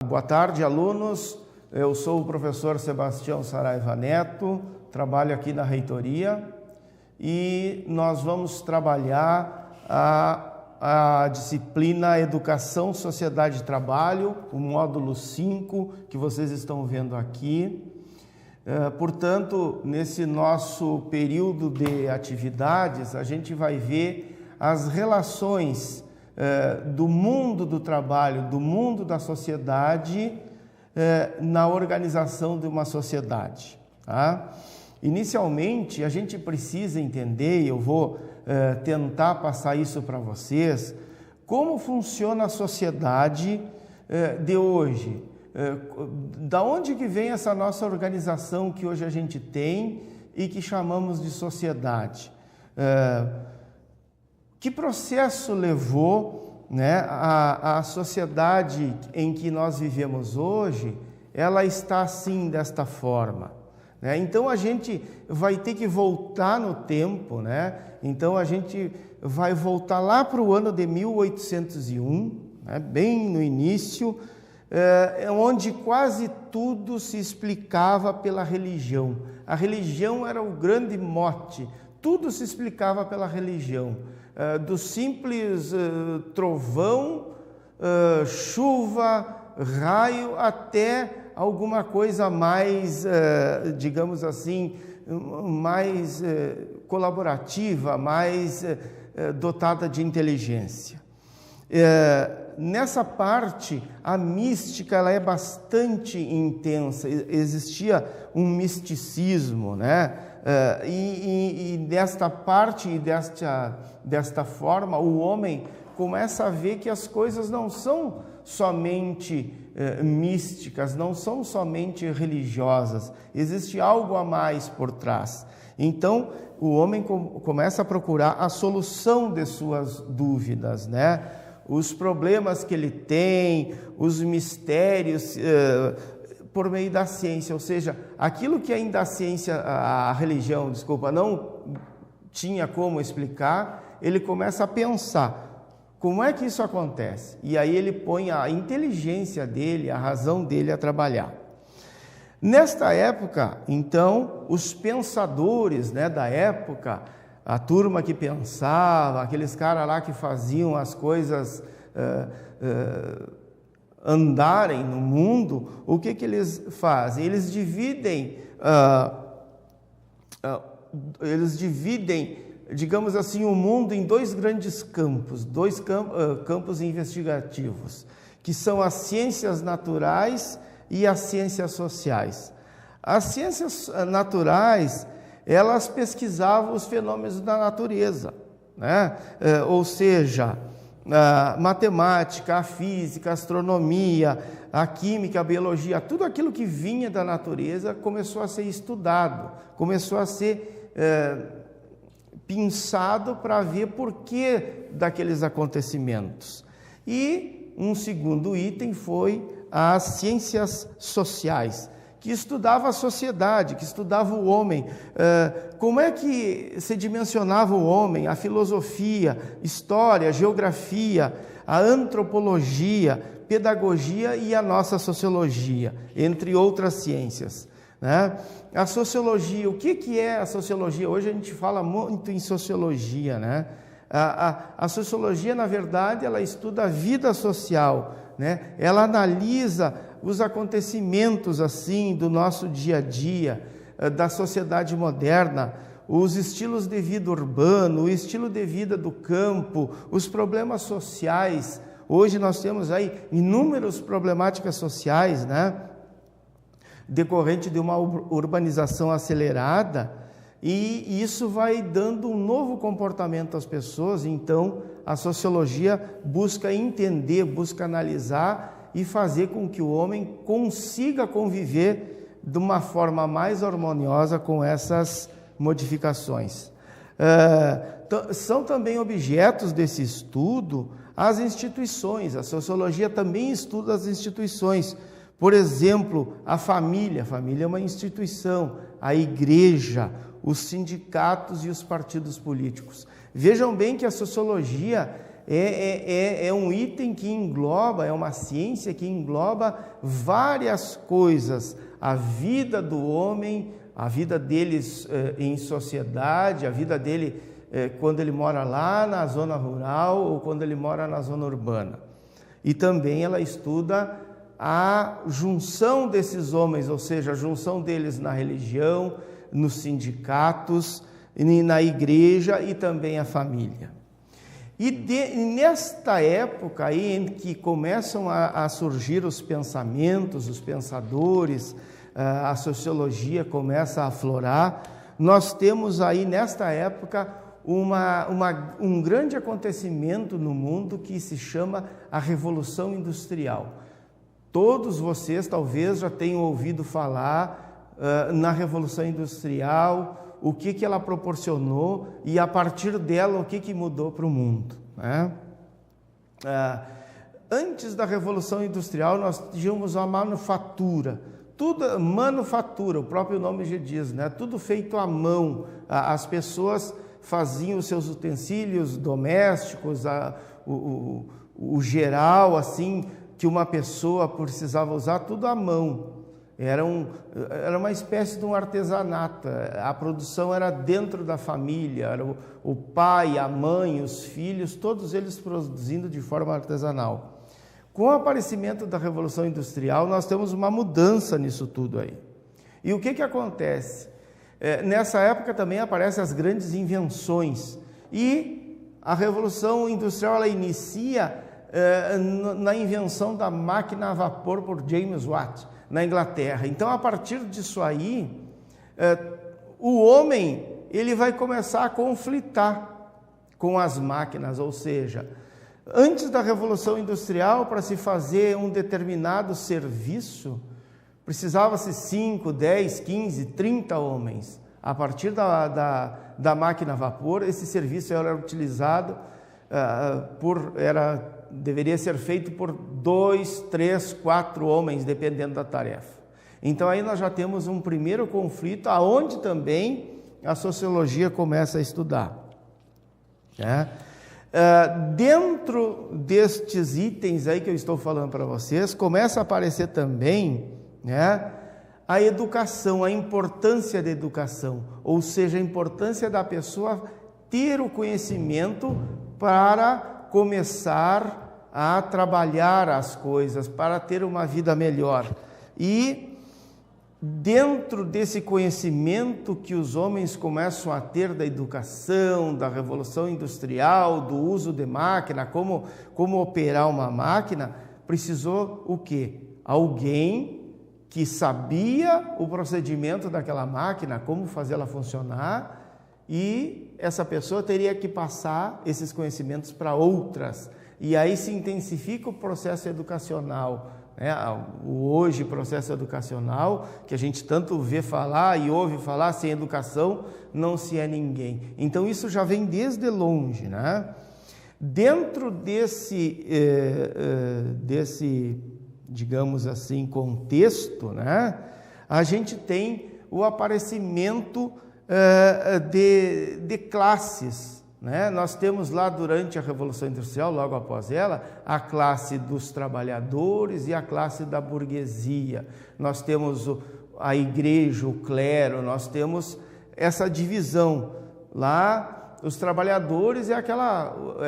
Boa tarde, alunos. Eu sou o professor Sebastião Saraiva Neto, trabalho aqui na reitoria e nós vamos trabalhar a disciplina Educação, Sociedade e Trabalho, o módulo 5, que vocês estão vendo aqui. Portanto, nesse nosso período de atividades, a gente vai ver as relações do mundo do trabalho, do mundo da sociedade, na organização de uma sociedade. Tá? Inicialmente, a gente precisa entender, e eu vou tentar passar isso para vocês, como funciona a sociedade de hoje. Da onde que vem essa nossa organização que hoje a gente tem e que chamamos de sociedade? Que processo levou, né, a sociedade em que nós vivemos hoje, ela está assim, desta forma, né? Então a gente vai ter que voltar no tempo, né? Então a gente vai voltar lá para o ano de 1801, né, bem no início, onde quase tudo se explicava pela religião. A religião era o grande mote, tudo se explicava pela religião. Do simples trovão, chuva, raio, até alguma coisa mais, digamos assim, mais colaborativa, mais dotada de inteligência. Nessa parte, a mística ela é bastante intensa, existia um misticismo, né? E desta parte e desta forma, o homem começa a ver que as coisas não são somente místicas, não são somente religiosas, existe algo a mais por trás. Então, o homem começa a procurar a solução de suas dúvidas, né? Os problemas que ele tem, os mistérios por meio da ciência, ou seja, aquilo que ainda a religião, não tinha como explicar, ele começa a pensar, como é que isso acontece? E aí ele põe a inteligência dele, a razão dele a trabalhar. Nesta época, então, os pensadores, né, da época, a turma que pensava, aqueles caras lá que faziam as coisas andarem no mundo, o que eles fazem? Eles dividem, digamos assim, o mundo em dois grandes campos, campos investigativos, que são as ciências naturais e as ciências sociais. As ciências naturais, elas pesquisavam os fenômenos da natureza, né? Ou seja, a matemática, a física, a astronomia, a química, a biologia, tudo aquilo que vinha da natureza começou a ser estudado, começou a ser pensado para ver por que daqueles acontecimentos. E um segundo item foi as ciências sociais, que estudava a sociedade, que estudava o homem, como é que se dimensionava o homem, a filosofia, história, geografia, a antropologia, pedagogia e a nossa sociologia, entre outras ciências, né? A sociologia, o que é a sociologia? Hoje a gente fala muito em sociologia, né? A sociologia, na verdade, ela estuda a vida social, né? Ela analisa os acontecimentos assim do nosso dia a dia, da sociedade moderna, os estilos de vida urbano, o estilo de vida do campo, os problemas sociais. Hoje nós temos aí inúmeras problemáticas sociais, né? Decorrente de uma urbanização acelerada, e isso vai dando um novo comportamento às pessoas. Então, a sociologia busca entender, busca analisar e fazer com que o homem consiga conviver de uma forma mais harmoniosa com essas modificações. São também objetos desse estudo as instituições. A sociologia também estuda as instituições. Por exemplo, a família é uma instituição, a igreja, os sindicatos e os partidos políticos. Vejam bem que a sociologia é um item que engloba, é uma ciência que engloba várias coisas. A vida do homem, a vida deles em sociedade, a vida dele quando ele mora lá na zona rural ou quando ele mora na zona urbana. E também ela estuda a junção desses homens, ou seja, a junção deles na religião, nos sindicatos, na igreja e também a família. E nesta época aí em que começam a surgir os pensamentos, os pensadores, a sociologia começa a aflorar, nós temos aí nesta época um grande acontecimento no mundo que se chama a Revolução Industrial. Todos vocês talvez já tenham ouvido falar na Revolução Industrial, o que ela proporcionou e a partir dela o que mudou para o mundo, né? Antes da Revolução Industrial nós tínhamos a manufatura, tudo manufatura, o próprio nome já diz, né? Tudo feito à mão, as pessoas faziam os seus utensílios domésticos, o geral assim que uma pessoa precisava usar, tudo à mão. Era uma espécie de um artesanato, a produção era dentro da família, era o pai, a mãe, os filhos, todos eles produzindo de forma artesanal. Com o aparecimento da Revolução Industrial, nós temos uma mudança nisso tudo aí. E o que acontece? Nessa época também aparecem as grandes invenções e a Revolução Industrial ela inicia na invenção da máquina a vapor por James Watt, na Inglaterra. Então, a partir disso aí, o homem ele vai começar a conflitar com as máquinas, ou seja, antes da Revolução Industrial, para se fazer um determinado serviço, precisava-se 5, 10, 15, 30 homens. A partir da máquina a vapor, esse serviço era utilizado, deveria ser feito por 2, 3, 4 homens, dependendo da tarefa. Então aí nós já temos um primeiro conflito, aonde também a sociologia começa a estudar, né? Dentro destes itens aí que eu estou falando para vocês, começa a aparecer também, né, a educação, a importância da educação, ou seja, a importância da pessoa ter o conhecimento para começar a trabalhar as coisas, para ter uma vida melhor. E dentro desse conhecimento que os homens começam a ter da educação, da Revolução Industrial, do uso de máquina, como operar uma máquina, precisou o quê? Alguém que sabia o procedimento daquela máquina, como fazê-la funcionar, e essa pessoa teria que passar esses conhecimentos para outras. E aí se intensifica o processo educacional, né? Hoje, processo educacional, que a gente tanto vê falar e ouve falar, sem educação não se é ninguém. Então isso já vem desde longe, né? Dentro desse, digamos assim, contexto, né? A gente tem o aparecimento de classes, né? Nós temos lá durante a Revolução Industrial, logo após ela, a classe dos trabalhadores e a classe da burguesia. Nós temos a igreja, o clero, nós temos essa divisão. Lá, os trabalhadores é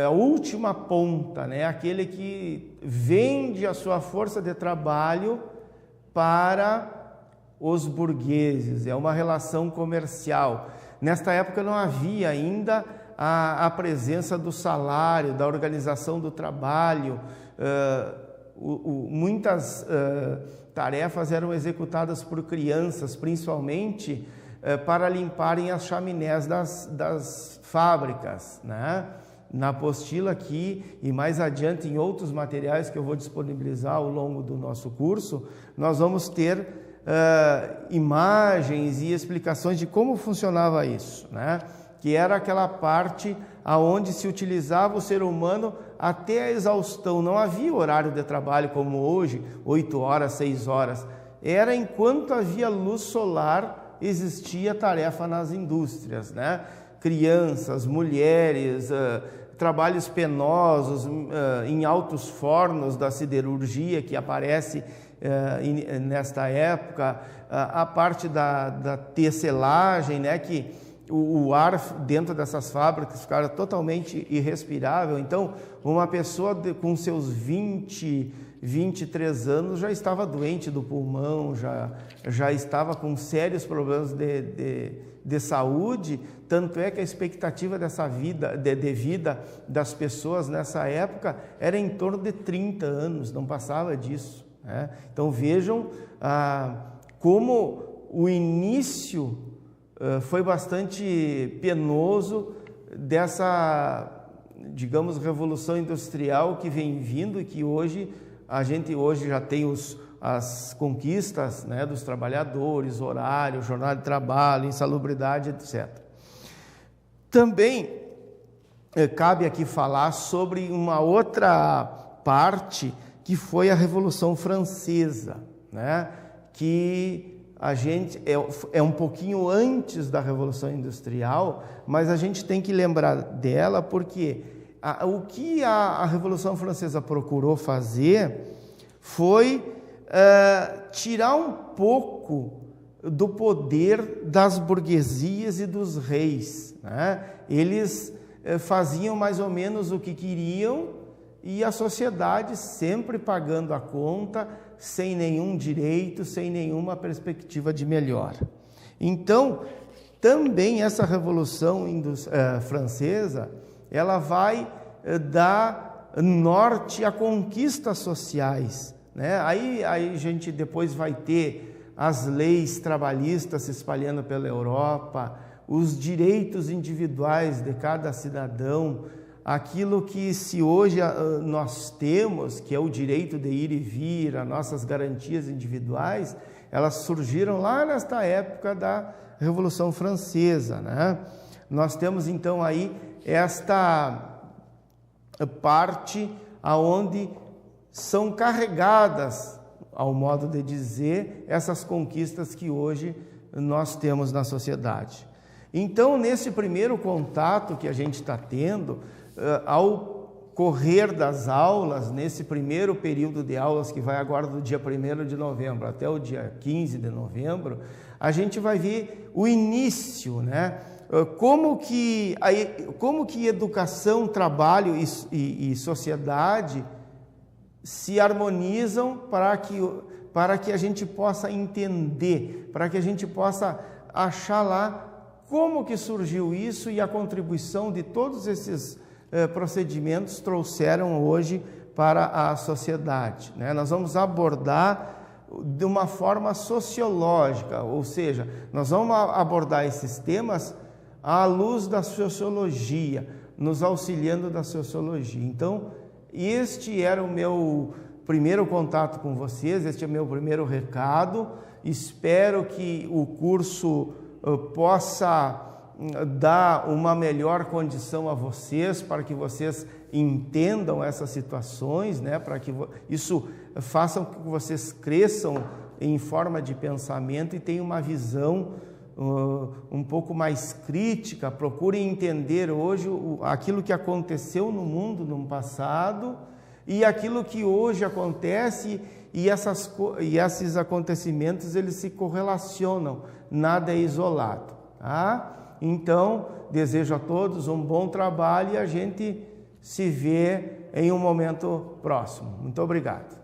a última ponta, né? Aquele que vende a sua força de trabalho para os burgueses, é uma relação comercial. Nesta época não havia ainda a presença do salário, da organização do trabalho, muitas tarefas eram executadas por crianças, principalmente para limparem as chaminés das fábricas, né? Na apostila aqui e mais adiante em outros materiais que eu vou disponibilizar ao longo do nosso curso, nós vamos ter imagens e explicações de como funcionava isso, né? Que era aquela parte aonde se utilizava o ser humano até a exaustão. Não havia horário de trabalho como hoje, 8 horas, 6 horas. Era enquanto havia luz solar, existia tarefa nas indústrias, né? Crianças, mulheres, trabalhos penosos em altos fornos da siderurgia que aparece nesta época, a parte da tecelagem, né, que o ar dentro dessas fábricas ficava totalmente irrespirável. Então, uma pessoa com seus 23 anos já estava doente do pulmão, já estava com sérios problemas de saúde, tanto é que a expectativa dessa vida, de vida das pessoas nessa época era em torno de 30 anos, não passava disso, né? Então vejam como o início foi bastante penoso dessa, digamos, revolução industrial que vem vindo e que hoje a gente já tem as conquistas, né, dos trabalhadores, horário, jornada de trabalho, insalubridade, etc. Também cabe aqui falar sobre uma outra parte que foi a Revolução Francesa, né, que a gente é um pouquinho antes da Revolução Industrial, mas a gente tem que lembrar dela porque o que a Revolução Francesa procurou fazer foi tirar um pouco do poder das burguesias e dos reis, né? Eles faziam mais ou menos o que queriam e a sociedade sempre pagando a conta, sem nenhum direito, sem nenhuma perspectiva de melhora. Então, também essa Revolução Francesa, ela vai dar norte a conquistas sociais, né? Aí a gente depois vai ter as leis trabalhistas se espalhando pela Europa, os direitos individuais de cada cidadão, aquilo que se hoje nós temos, que é o direito de ir e vir, as nossas garantias individuais, elas surgiram lá nesta época da Revolução Francesa, né? Nós temos então aí esta parte aonde são carregadas, ao modo de dizer, essas conquistas que hoje nós temos na sociedade. Então, nesse primeiro contato que a gente está tendo, ao correr das aulas, nesse primeiro período de aulas que vai agora do dia 1º de novembro até o dia 15 de novembro, a gente vai ver o início, né? Como que educação, trabalho e sociedade se harmonizam para que a gente possa entender, para que a gente possa achar lá como que surgiu isso e a contribuição de todos esses procedimentos trouxeram hoje para a sociedade, né? Nós vamos abordar de uma forma sociológica, ou seja, nós vamos abordar esses temas à luz da sociologia, nos auxiliando da sociologia. Então, este era o meu primeiro contato com vocês, este é o meu primeiro recado. Espero que o curso possa dar uma melhor condição a vocês, para que vocês entendam essas situações, né? Para que isso faça com que vocês cresçam em forma de pensamento e tenham uma visão um pouco mais crítica, procurem entender hoje aquilo que aconteceu no mundo no passado e aquilo que hoje acontece, e esses acontecimentos eles se correlacionam, nada é isolado, tá? Então, desejo a todos um bom trabalho e a gente se vê em um momento próximo. Muito obrigado.